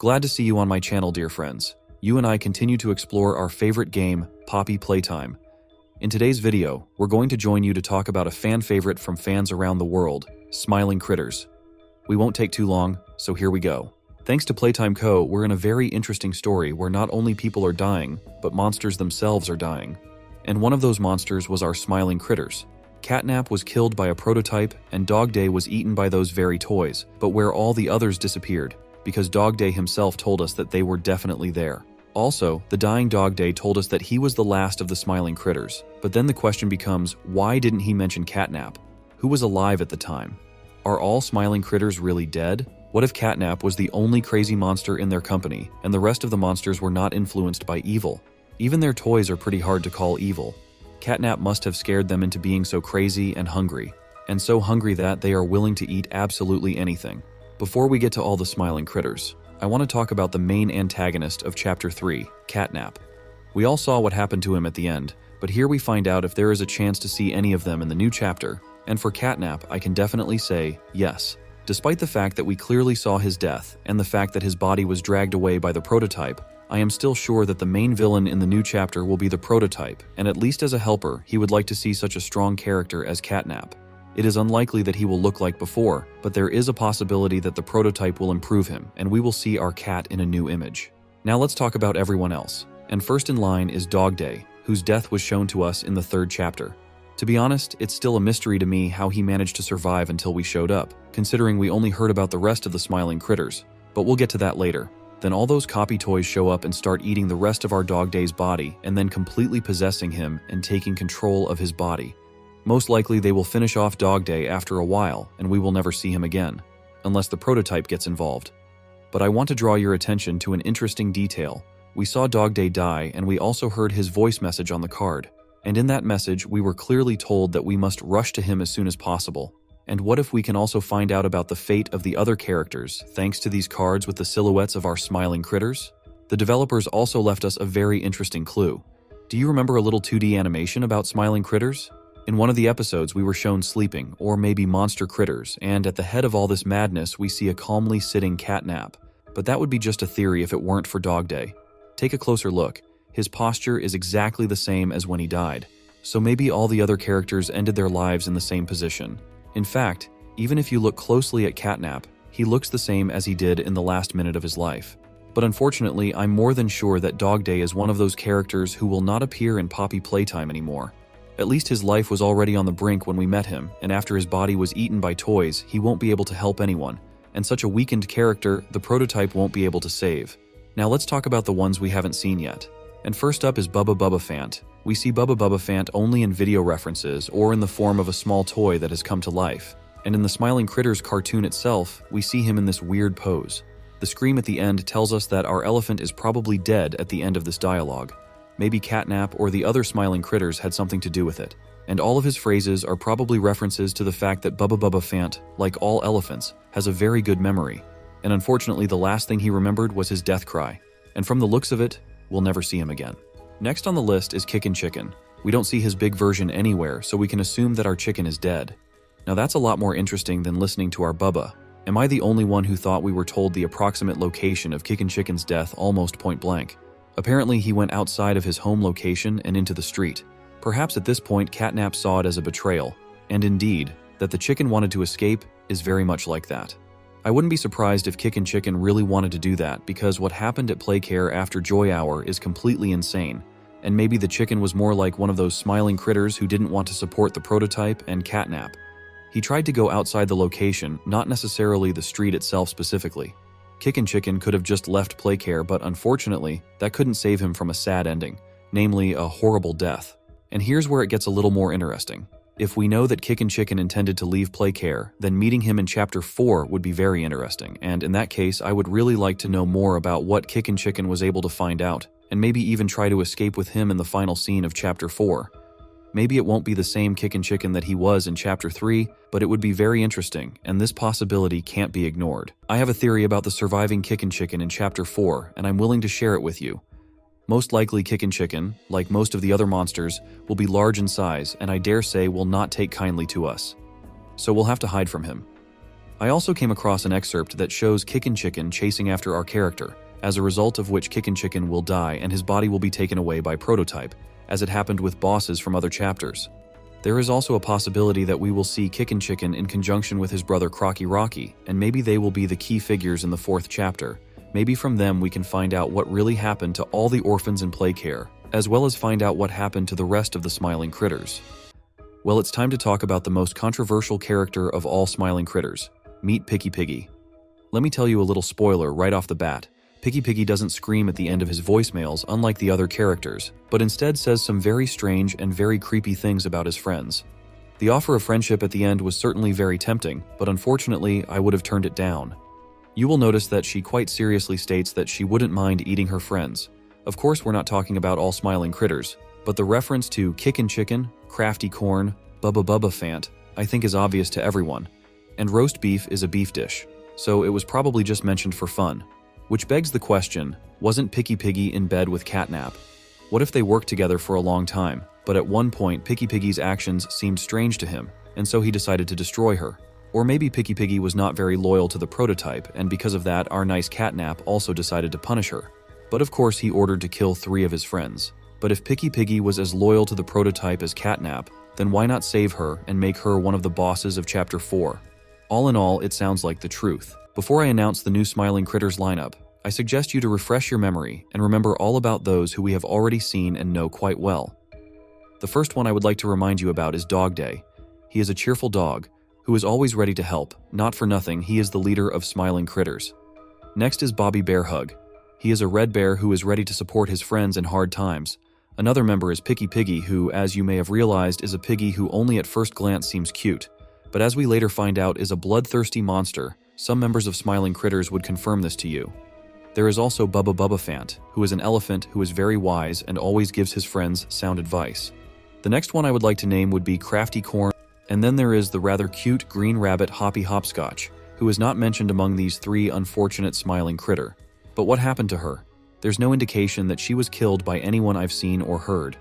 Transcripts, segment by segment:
Glad to see you on my channel, dear friends. You and I continue to explore our favorite game, Poppy Playtime. In today's video, we're going to join you to talk about a fan favorite from fans around the world, Smiling Critters. We won't take too long, so here we go. Thanks to Playtime Co., we're in a very interesting story where not only people are dying, but monsters themselves are dying. And one of those monsters was our Smiling Critters. CatNap was killed by a prototype, and DogDay was eaten by those very toys, but where all the others disappeared, because DogDay himself told us that they were definitely there. Also, the dying DogDay told us that he was the last of the Smiling Critters, but then the question becomes, why didn't he mention CatNap? Who was alive at the time? Are all Smiling Critters really dead? What if CatNap was the only crazy monster in their company, and the rest of the monsters were not influenced by evil? Even their toys are pretty hard to call evil. CatNap must have scared them into being so crazy and so hungry that they are willing to eat absolutely anything. Before we get to all the Smiling Critters, I want to talk about the main antagonist of Chapter 3, CatNap. We all saw what happened to him at the end, but here we find out if there is a chance to see any of them in the new chapter, and for CatNap, I can definitely say yes. Despite the fact that we clearly saw his death, and the fact that his body was dragged away by the prototype, I am still sure that the main villain in the new chapter will be the prototype, and at least as a helper, he would like to see such a strong character as CatNap. It is unlikely that he will look like before, but there is a possibility that the prototype will improve him, and we will see our cat in a new image. Now let's talk about everyone else, and first in line is DogDay, whose death was shown to us in the 3rd chapter. To be honest, it's still a mystery to me how he managed to survive until we showed up, considering we only heard about the rest of the Smiling Critters, but we'll get to that later. Then all those copy toys show up and start eating the rest of our DogDay's body, and then completely possessing him and taking control of his body. Most likely they will finish off DogDay after a while, and we will never see him again, unless the prototype gets involved. But I want to draw your attention to an interesting detail. We saw DogDay die, and we also heard his voice message on the card. And in that message, we were clearly told that we must rush to him as soon as possible. And what if we can also find out about the fate of the other characters, thanks to these cards with the silhouettes of our Smiling Critters? The developers also left us a very interesting clue. Do you remember a little 2D animation about Smiling Critters? In one of the episodes, we were shown sleeping, or maybe monster critters, and at the head of all this madness, we see a calmly sitting CatNap. But that would be just a theory if it weren't for DogDay. Take a closer look. His posture is exactly the same as when he died. So maybe all the other characters ended their lives in the same position. In fact, even if you look closely at CatNap, he looks the same as he did in the last minute of his life. But unfortunately, I'm more than sure that DogDay is one of those characters who will not appear in Poppy Playtime anymore. At least his life was already on the brink when we met him, and after his body was eaten by toys, he won't be able to help anyone. And such a weakened character, the prototype won't be able to save. Now let's talk about the ones we haven't seen yet. And first up is Bubbaphant. We see Bubbaphant only in video references or in the form of a small toy that has come to life. And in the Smiling Critters cartoon itself, we see him in this weird pose. The scream at the end tells us that our elephant is probably dead at the end of this dialogue. Maybe CatNap or the other Smiling Critters had something to do with it. And all of his phrases are probably references to the fact that Bubbaphant, like all elephants, has a very good memory. And unfortunately, the last thing he remembered was his death cry. And from the looks of it, we'll never see him again. Next on the list is KickinChicken. We don't see his big version anywhere, so we can assume that our chicken is dead. Now that's a lot more interesting than listening to our Bubba. Am I the only one who thought we were told the approximate location of KickinChicken's death almost point blank? Apparently he went outside of his home location and into the street. Perhaps at this point CatNap saw it as a betrayal, and indeed, that the chicken wanted to escape is very much like that. I wouldn't be surprised if KickinChicken really wanted to do that, because what happened at Playcare after Joy Hour is completely insane, and maybe the chicken was more like one of those Smiling Critters who didn't want to support the prototype and CatNap. He tried to go outside the location, not necessarily the street itself specifically. KickinChicken could have just left Playcare, but unfortunately, that couldn't save him from a sad ending, namely a horrible death. And here's where it gets a little more interesting. If we know that KickinChicken intended to leave Playcare, then meeting him in Chapter 4 would be very interesting, and in that case, I would really like to know more about what KickinChicken was able to find out, and maybe even try to escape with him in the final scene of Chapter 4. Maybe it won't be the same KickinChicken that he was in Chapter 3, but it would be very interesting, and this possibility can't be ignored. I have a theory about the surviving KickinChicken in Chapter 4, and I'm willing to share it with you. Most likely KickinChicken, like most of the other monsters, will be large in size, and I dare say will not take kindly to us. So we'll have to hide from him. I also came across an excerpt that shows KickinChicken chasing after our character, as a result of which KickinChicken will die and his body will be taken away by Prototype, as it happened with bosses from other chapters. There is also a possibility that we will see KickinChicken in conjunction with his brother Rocky, and maybe they will be the key figures in the 4th chapter. Maybe from them we can find out what really happened to all the orphans in Playcare, as well as find out what happened to the rest of the Smiling Critters. Well, it's time to talk about the most controversial character of all Smiling Critters. Meet PickyPiggy. Let me tell you a little spoiler right off the bat. PickyPiggy doesn't scream at the end of his voicemails unlike the other characters, but instead says some very strange and very creepy things about his friends. The offer of friendship at the end was certainly very tempting, but unfortunately I would have turned it down. You will notice that she quite seriously states that she wouldn't mind eating her friends. Of course we're not talking about all Smiling Critters, but the reference to KickinChicken, CraftyCorn, Bubbaphant, I think is obvious to everyone. And roast beef is a beef dish, so it was probably just mentioned for fun. Which begs the question, wasn't PickyPiggy in bed with CatNap? What if they worked together for a long time, but at one point PickyPiggy's actions seemed strange to him, and so he decided to destroy her? Or maybe PickyPiggy was not very loyal to the Prototype, and because of that our nice CatNap also decided to punish her. But of course he ordered to kill 3 of his friends. But if PickyPiggy was as loyal to the Prototype as CatNap, then why not save her and make her one of the bosses of Chapter 4? All in all, it sounds like the truth. Before I announce the new Smiling Critters lineup, I suggest you to refresh your memory and remember all about those who we have already seen and know quite well. The first one I would like to remind you about is DogDay. He is a cheerful dog who is always ready to help. Not for nothing, he is the leader of Smiling Critters. Next is BearHug. He is a red bear who is ready to support his friends in hard times. Another member is PickyPiggy, who, as you may have realized, is a piggy who only at first glance seems cute, but as we later find out is a bloodthirsty monster. Some members of Smiling Critters would confirm this to you. There is also Bubbaphant, who is an elephant who is very wise and always gives his friends sound advice. The next one I would like to name would be CraftyCorn, and then there is the rather cute green rabbit Hoppy Hopscotch, who is not mentioned among these 3 unfortunate Smiling Critter. But what happened to her? There's no indication that she was killed by anyone I've seen or heard.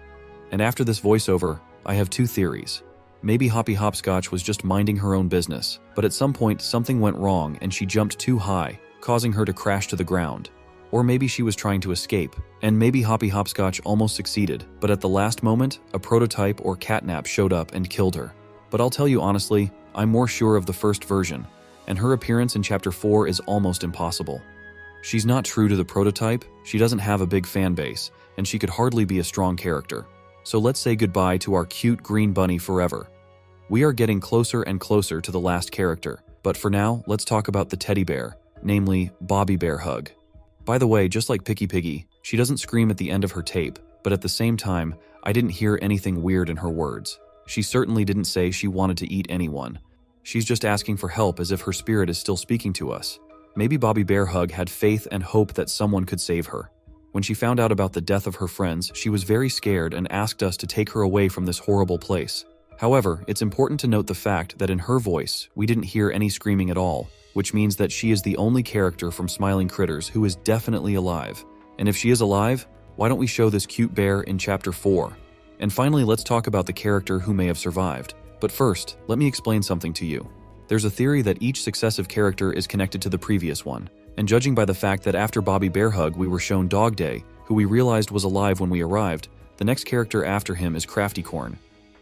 And after this voiceover, I have 2 theories. Maybe Hoppy Hopscotch was just minding her own business, but at some point something went wrong and she jumped too high, causing her to crash to the ground. Or maybe she was trying to escape, and maybe Hoppy Hopscotch almost succeeded, but at the last moment, a Prototype or CatNap showed up and killed her. But I'll tell you honestly, I'm more sure of the first version, and her appearance in Chapter 4 is almost impossible. She's not true to the Prototype, she doesn't have a big fan base, and she could hardly be a strong character. So let's say goodbye to our cute green bunny forever. We are getting closer and closer to the last character, but for now, let's talk about the teddy bear, namely BearHug. By the way, just like PickyPiggy, she doesn't scream at the end of her tape, but at the same time, I didn't hear anything weird in her words. She certainly didn't say she wanted to eat anyone. She's just asking for help as if her spirit is still speaking to us. Maybe BearHug had faith and hope that someone could save her. When she found out about the death of her friends, she was very scared and asked us to take her away from this horrible place. However, it's important to note the fact that in her voice, we didn't hear any screaming at all, which means that she is the only character from Smiling Critters who is definitely alive. And if she is alive, why don't we show this cute bear in Chapter 4? And finally, let's talk about the character who may have survived. But first, let me explain something to you. There's a theory that each successive character is connected to the previous one, and judging by the fact that after BearHug we were shown DogDay, who we realized was alive when we arrived, the next character after him is CraftyCorn.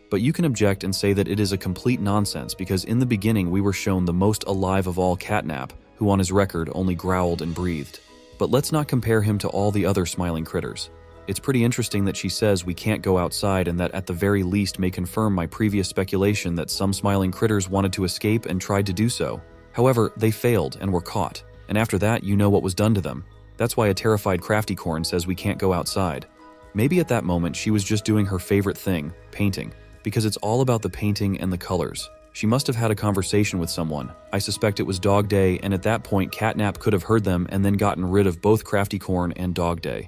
But you can object and say that it is a complete nonsense because in the beginning we were shown the most alive of all CatNap, who on his record only growled and breathed. But let's not compare him to all the other Smiling Critters. It's pretty interesting that she says we can't go outside, and that at the very least may confirm my previous speculation that some Smiling Critters wanted to escape and tried to do so. However, they failed and were caught, and after that you know what was done to them. That's why a terrified CraftyCorn says we can't go outside. Maybe at that moment she was just doing her favorite thing, painting, because it's all about the painting and the colors. She must have had a conversation with someone. I suspect it was DogDay, and at that point CatNap could have heard them and then gotten rid of both CraftyCorn and DogDay.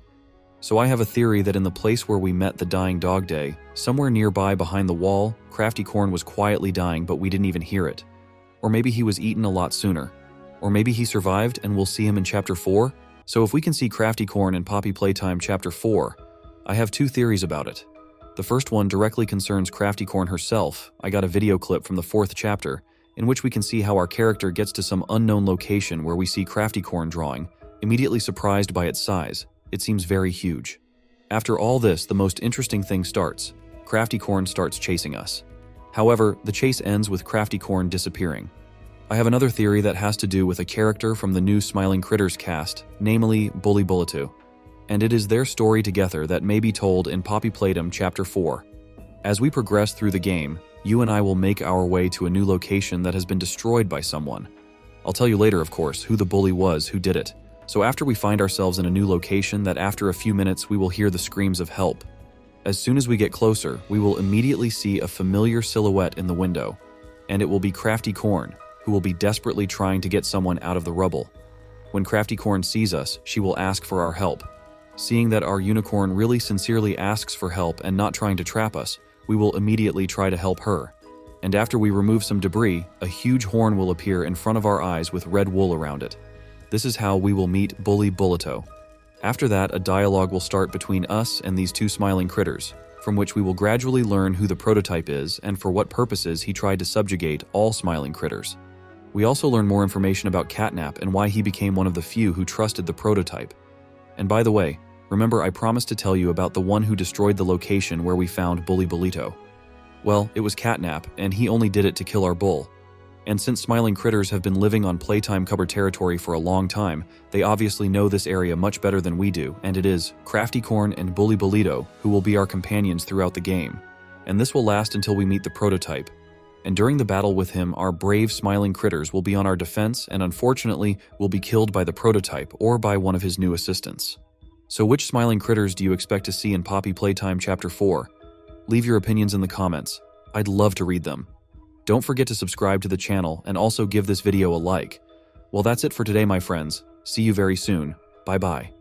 So I have a theory that in the place where we met the dying DogDay, somewhere nearby behind the wall, CraftyCorn was quietly dying but we didn't even hear it. Or maybe he was eaten a lot sooner. Or maybe he survived and we'll see him in Chapter 4? So if we can see CraftyCorn in Poppy Playtime Chapter 4, I have 2 theories about it. The first one directly concerns CraftyCorn herself. I got a video clip from the 4th chapter, in which we can see how our character gets to some unknown location where we see CraftyCorn drawing, immediately surprised by its size. It seems very huge. After all this, the most interesting thing starts. CraftyCorn starts chasing us. However, the chase ends with CraftyCorn disappearing. I have another theory that has to do with a character from the new Smiling Critters cast, namely Bully Bulletu. And it is their story together that may be told in Poppy Playtime Chapter 4. As we progress through the game, you and I will make our way to a new location that has been destroyed by someone. I'll tell you later, of course, who the bully was who did it. So after we find ourselves in a new location, that after a few minutes we will hear the screams of help. As soon as we get closer, we will immediately see a familiar silhouette in the window, and it will be CraftyCorn, who will be desperately trying to get someone out of the rubble. When CraftyCorn sees us, she will ask for our help. Seeing that our unicorn really sincerely asks for help and not trying to trap us, we will immediately try to help her. And after we remove some debris, a huge horn will appear in front of our eyes with red wool around it. This is how we will meet Bully Bulletu. After that, a dialogue will start between us and these two smiling critters, from which we will gradually learn who the prototype is and for what purposes he tried to subjugate all smiling critters. We also learn more information about CatNap and why he became one of the few who trusted the prototype. And by the way, remember I promised to tell you about the one who destroyed the location where we found Bully Bulletu. Well, it was CatNap, and he only did it to kill our bull. And since smiling critters have been living on Playtime Cupboard territory for a long time, they obviously know this area much better than we do, and it is CraftyCorn and Bully Bulletu who will be our companions throughout the game. And this will last until we meet the prototype. And during the battle with him, our brave smiling critters will be on our defense and unfortunately will be killed by the prototype or by one of his new assistants. So which smiling critters do you expect to see in Poppy Playtime Chapter 4? Leave your opinions in the comments. I'd love to read them. Don't forget to subscribe to the channel and also give this video a like. Well, that's it for today, my friends. See you very soon. Bye-bye.